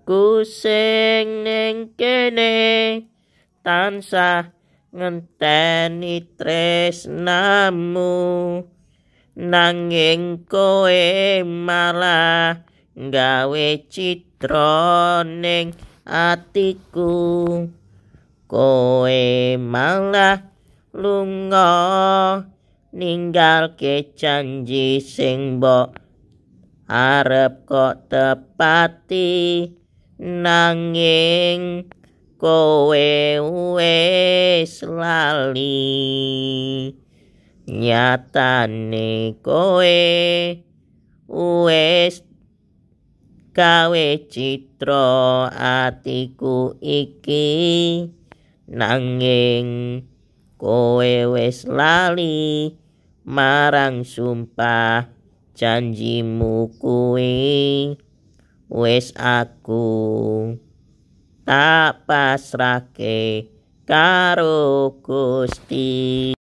Aku sing ning kene tansah ngenteni tresnamu, nanging kowe malah gawe citra ning atiku. Kowe malah lunga ninggalke janji sing mbok arep kok tepati, nanging kowe wis lali. Nyatane kowe wis gawe citra atiku iki, nanging kowe wis lali marang sumpah janjimu kuwi. Wis aku tak pasrahke karo Gusti.